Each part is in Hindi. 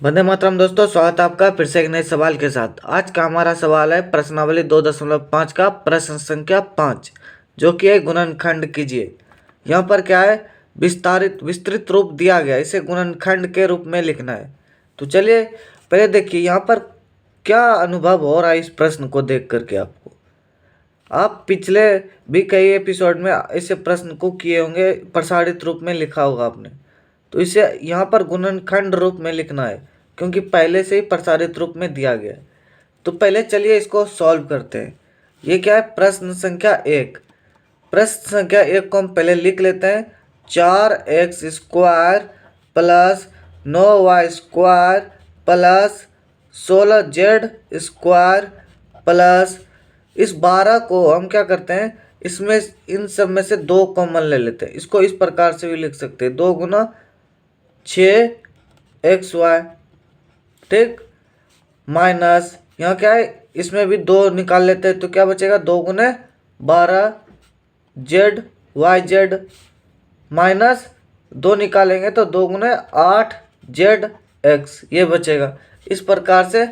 वंदे मातरम दोस्तों, स्वागत है आपका फिर से एक नए सवाल के साथ। आज का हमारा सवाल है प्रश्नावली 2.5 का प्रश्न संख्या 5, जो कि है गुणनखंड कीजिए। यहाँ पर क्या है, विस्तृत रूप दिया गया है, इसे गुणनखंड के रूप में लिखना है। तो चलिए पहले देखिए यहाँ पर क्या अनुभव हो रहा है इस प्रश्न को देख करके। आपको आप पिछले भी कई एपिसोड में इसे प्रश्न को किए होंगे, प्रसारित रूप में लिखा होगा आपने। तो इसे यहाँ पर गुणनखंड रूप में लिखना है, क्योंकि पहले से ही प्रसारित रूप में दिया गया है। तो पहले चलिए इसको सॉल्व करते हैं। ये क्या है, प्रश्न संख्या 1। प्रश्न संख्या 1 को हम पहले लिख लेते हैं। 4x² plus 9y² plus 16z² plus इस 12 को हम क्या करते हैं, इसमें इन सब में से 2 कॉमन ले लेते हैं। इसको इस प्रकार से भी लिख सकते हैं, 2 गुना 6xy, ठीक, माइनस यहाँ क्या है, इसमें भी 2 निकाल लेते हैं तो क्या बचेगा, 2 गुने 12z माइनस 2 निकालेंगे तो 2 गुने 8zx, ये बचेगा। इस प्रकार से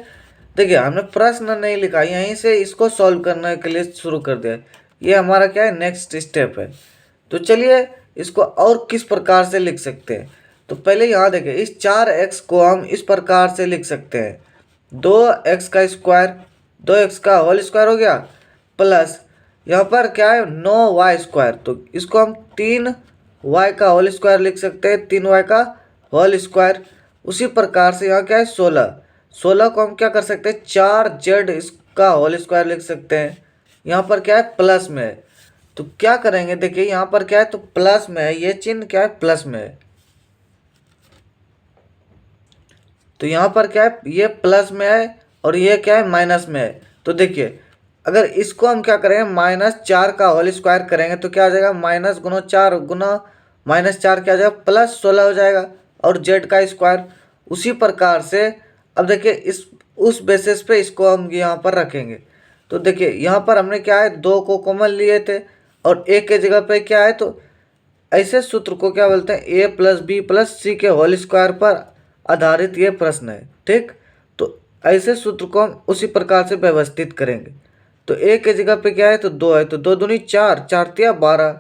देखिए हमने प्रश्न नहीं लिखा, यहीं से इसको सॉल्व करने के लिए शुरू कर दिया। ये हमारा क्या है, नेक्स्ट स्टेप है। तो चलिए इसको और किस प्रकार से लिख सकते हैं। तो पहले यहाँ देखिए, इस 4x को हम इस प्रकार से लिख सकते हैं, 2x का स्क्वायर, 2x का होल स्क्वायर हो गया, प्लस यहाँ पर क्या है 9y², तो इसको हम 3y का होल स्क्वायर लिख सकते हैं, 3y का होल स्क्वायर। उसी प्रकार से यहाँ क्या है 16 को हम क्या कर सकते हैं, 4z इसका होल स्क्वायर लिख सकते हैं। यहाँ पर क्या है, प्लस में है, तो क्या करेंगे, देखिए यहाँ पर क्या है, तो प्लस में है, ये चिन्ह क्या है, प्लस में है। तो यहाँ पर क्या है, ये प्लस में है और ये क्या है, माइनस में है। तो देखिए अगर इसको हम क्या करेंगे, -4 का होल स्क्वायर करेंगे तो क्या हो जाएगा, माइनस गुना 4 गुना -4 क्या हो जाएगा, प्लस 16 हो जाएगा, और जेड का स्क्वायर। उसी प्रकार से अब देखिए उस बेसिस पे इसको हम यहाँ पर रखेंगे। तो देखिए यहाँ पर हमने क्या है, 2 को कॉमन लिए थे और एक के जगह पे क्या है, तो ऐसे सूत्र को क्या बोलते हैं, a + b + c के होल स्क्वायर पर आधारित ये प्रश्न है, ठीक। तो ऐसे सूत्र को हम उसी प्रकार से व्यवस्थित करेंगे। तो a के जगह पे क्या है, तो 2 है, तो 2 दूनी 4, 4 तिया 12।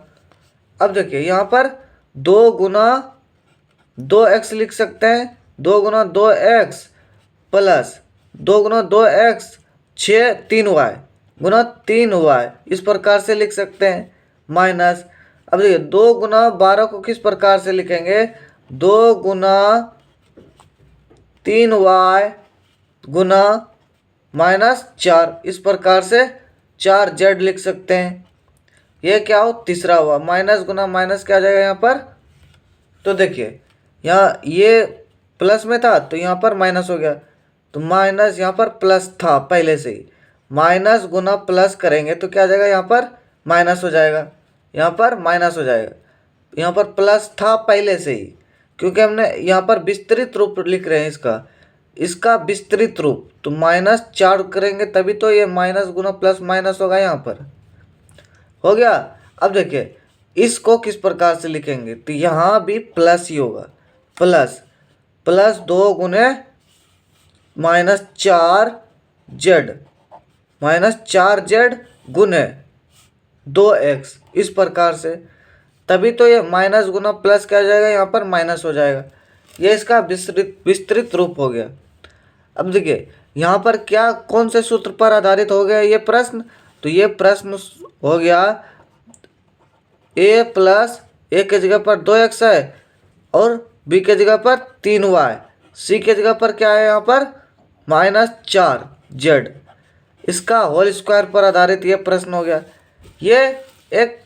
अब देखिए यहाँ पर 2 गुना 2x लिख सकते हैं, 2 गुना 2x प्लस 2 गुना 2x 6 3y गुना 3y, इस प्रकार से लिख सकते हैं, माइनस। अब देखिए 2 गुना 12 को किस प्रकार से लिखेंगे, 2 गुना 3y गुना -4, इस प्रकार से 4z लिख सकते हैं। ये क्या हो, तीसरा हुआ, माइनस गुना माइनस क्या आ जाएगा यहाँ पर, तो देखिए यहाँ ये प्लस में था तो यहाँ पर माइनस हो गया, तो माइनस यहाँ पर प्लस था पहले से ही, माइनस गुना प्लस करेंगे तो क्या आ जाएगा, यहाँ पर माइनस हो जाएगा, यहाँ पर माइनस हो जाएगा। यहाँ पर प्लस था पहले से ही, क्योंकि हमने यहाँ पर विस्तृत रूप लिख रहे हैं इसका विस्तृत रूप, तो -4 करेंगे तभी तो ये माइनस गुना प्लस माइनस होगा, यहाँ पर हो गया। अब देखिए इसको किस प्रकार से लिखेंगे, तो यहाँ भी प्लस ही होगा, प्लस 2 गुने -4z गुने 2x, इस प्रकार से, तभी तो ये माइनस गुना प्लस क्या हो जाएगा, यहाँ पर माइनस हो जाएगा। ये इसका विस्तृत रूप हो गया। अब देखिए यहाँ पर क्या, कौन से सूत्र पर आधारित हो गया ये प्रश्न, तो ये प्रश्न हो गया a के जगह पर 2x है और b के जगह पर 3y, c के जगह पर क्या है, यहाँ पर -4z, इसका होल स्क्वायर पर आधारित ये प्रश्न हो गया। ये एक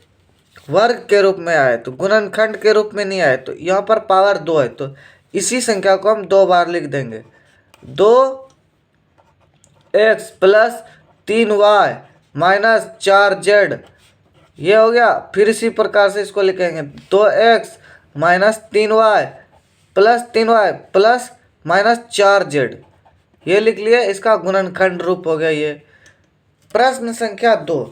वर्ग के रूप में आए, तो गुणनखंड के रूप में नहीं आए, तो यहाँ पर पावर 2 है, तो इसी संख्या को हम 2 बार लिख देंगे, 2x plus 3y minus 4z, ये हो गया। फिर इसी प्रकार से इसको लिखेंगे, 2x minus 3y plus -4z, ये लिख लिए, इसका गुणनखंड रूप हो गया ये। प्रश्न संख्या 2,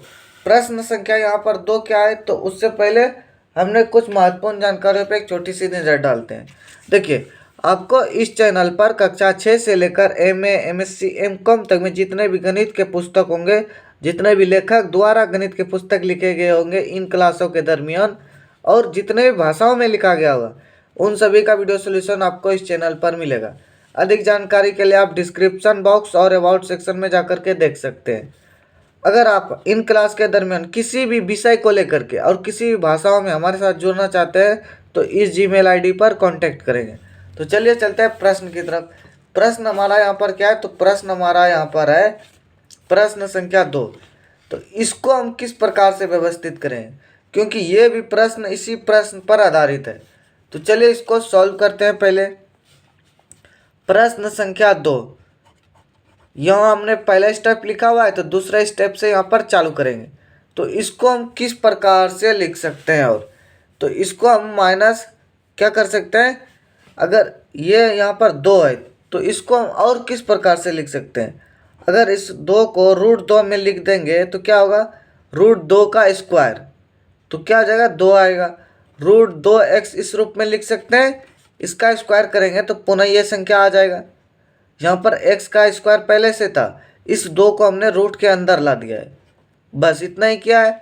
प्रश्न संख्या यहाँ पर 2 क्या है, तो उससे पहले हमने कुछ महत्वपूर्ण जानकारियों पर एक छोटी सी नज़र डालते हैं। देखिए आपको इस चैनल पर कक्षा 6 से लेकर MA, MSc, M.Com तक में जितने भी गणित के पुस्तक होंगे, जितने भी लेखक द्वारा गणित के पुस्तक लिखे गए होंगे इन क्लासों के दरमियान, और जितने भी भाषाओं में लिखा गया होगा, उन सभी का वीडियो सोल्यूशन आपको इस चैनल पर मिलेगा। अधिक जानकारी के लिए आप डिस्क्रिप्शन बॉक्स और अबाउट सेक्शन में जाकर के देख सकते हैं। अगर आप इन क्लास के दरमियान किसी भी विषय को लेकर के और किसी भी भाषाओं में हमारे साथ जुड़ना चाहते हैं तो इस जीमेल आईडी पर कांटेक्ट करेंगे। तो चलिए चलते हैं प्रश्न की तरफ। प्रश्न हमारा यहाँ पर क्या है, तो प्रश्न हमारा यहाँ पर है प्रश्न संख्या 2। तो इसको हम किस प्रकार से व्यवस्थित करें, क्योंकि ये भी प्रश्न इसी प्रश्न पर आधारित है। तो चलिए इसको सॉल्व करते हैं। पहले प्रश्न संख्या 2, यहाँ हमने पहला स्टेप लिखा हुआ है तो दूसरा स्टेप से यहाँ पर चालू करेंगे। तो इसको हम किस प्रकार से लिख सकते हैं, और तो इसको हम माइनस क्या कर सकते हैं, अगर ये यहाँ पर 2 है तो इसको हम और किस प्रकार से लिख सकते हैं। अगर इस 2 को √2 में लिख देंगे तो क्या होगा, √2 का स्क्वायर, तो क्या आ जाएगा 2 आएगा। √2x इस रूप में लिख सकते हैं, इसका स्क्वायर करेंगे तो पुनः ये संख्या आ जाएगा। यहाँ पर x का स्क्वायर पहले से था, इस 2 को हमने रूट के अंदर ला दिया है, बस इतना ही किया है।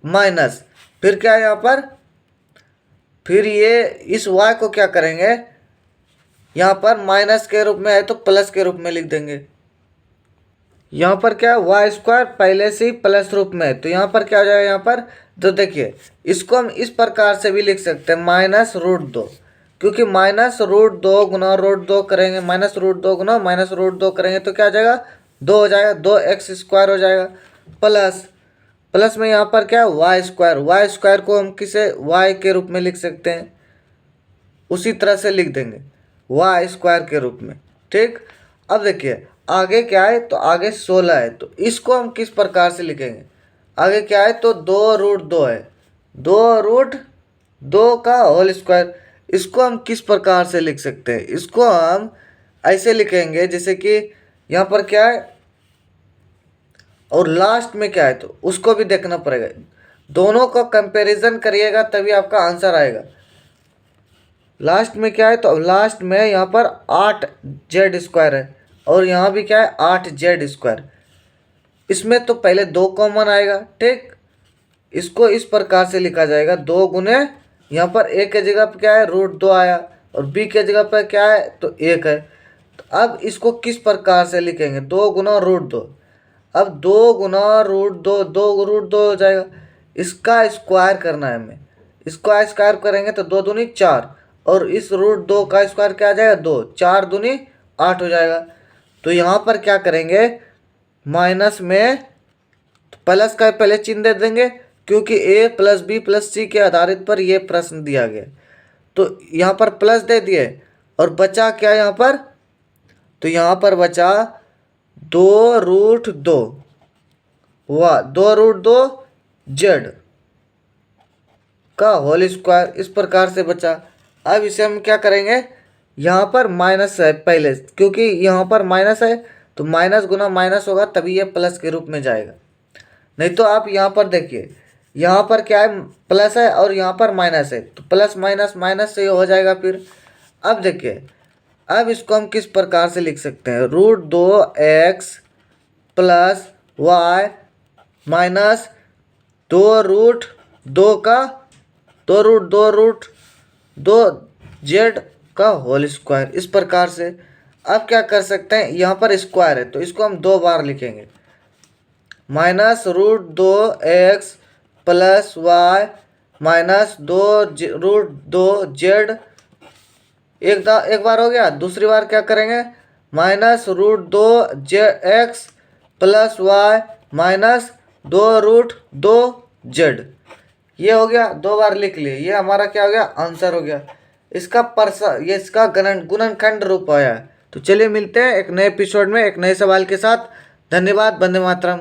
माइनस फिर क्या है यहाँ पर, फिर ये इस y को क्या करेंगे, यहाँ पर माइनस के रूप में है तो प्लस के रूप में लिख देंगे। यहाँ पर क्या है, वाई स्क्वायर पहले से ही प्लस रूप में है, तो यहाँ पर क्या हो जाएगा, यहाँ पर तो देखिए इसको हम इस प्रकार से भी लिख सकते हैं -√2, क्योंकि -√2 गुना √2 करेंगे, -√2 गुना -√2 करेंगे तो क्या आ जाएगा 2 हो जाएगा, 2x स्क्वायर हो जाएगा। प्लस में यहाँ पर क्या है वाई स्क्वायर को हम किसे y के रूप में लिख सकते हैं, उसी तरह से लिख देंगे वाई स्क्वायर के रूप में। ठीक, अब देखिए आगे क्या है, तो आगे 16 है, तो इसको हम किस प्रकार से लिखेंगे। आगे क्या है, तो 2√2 है, 2√2 का होल स्क्वायर, इसको हम किस प्रकार से लिख सकते हैं। इसको हम ऐसे लिखेंगे जैसे कि यहाँ पर क्या है और लास्ट में क्या है, तो उसको भी देखना पड़ेगा, दोनों को कंपैरिजन करिएगा तभी आपका आंसर आएगा। लास्ट में क्या है, तो लास्ट में यहाँ पर 8z² है और यहाँ भी क्या है 8z²। इसमें तो पहले 2 कॉमन आएगा। ठीक, इसको इस प्रकार से लिखा जाएगा 2 गुने, यहाँ पर a के जगह पर क्या है √2 आया और b के जगह पर क्या है तो 1 है। तो अब इसको किस प्रकार से लिखेंगे, 2 गुना √2, अब 2 गुना √2, 2 हो जाएगा, इसका स्क्वायर करना है हमें, इसको स्क्वायर करेंगे तो 2 दूनी 4 और इस √2 का स्क्वायर क्या आ जाएगा 2, 4 दूनी 8 हो जाएगा। तो यहाँ पर क्या करेंगे, माइनस में प्लस का पहले चिन्ह दे देंगे, क्योंकि a + b + c के आधारित पर यह प्रश्न दिया गया, तो यहाँ पर प्लस दे दिए और बचा क्या यहाँ पर, तो यहाँ पर बचा 2√2 2√2z का होल स्क्वायर, इस प्रकार से बचा। अब इसे हम क्या करेंगे, यहाँ पर माइनस है पहले, क्योंकि यहाँ पर माइनस है तो माइनस गुना माइनस होगा तभी ये प्लस के रूप में जाएगा। नहीं तो आप यहाँ पर देखिए, यहाँ पर क्या है प्लस है और यहाँ पर माइनस है, तो प्लस माइनस माइनस से हो जाएगा फिर। अब देखिए, अब इसको हम किस प्रकार से लिख सकते हैं, √2x + y माइनस 2√2 का 2√2z का होल स्क्वायर, इस प्रकार से। अब क्या कर सकते हैं, यहाँ पर स्क्वायर है तो इसको हम 2 बार लिखेंगे, -√2x + y माइनस 2√2z, एक बार हो गया। दूसरी बार क्या करेंगे, -√2x + y माइनस 2√2z, ये हो गया, 2 बार लिख लिए, ये हमारा क्या हो गया आंसर हो गया। ये इसका गुणनखंड रूप आया है। तो चलिए मिलते हैं एक नए एपिसोड में एक नए सवाल के साथ। धन्यवाद। वंदे मातरम।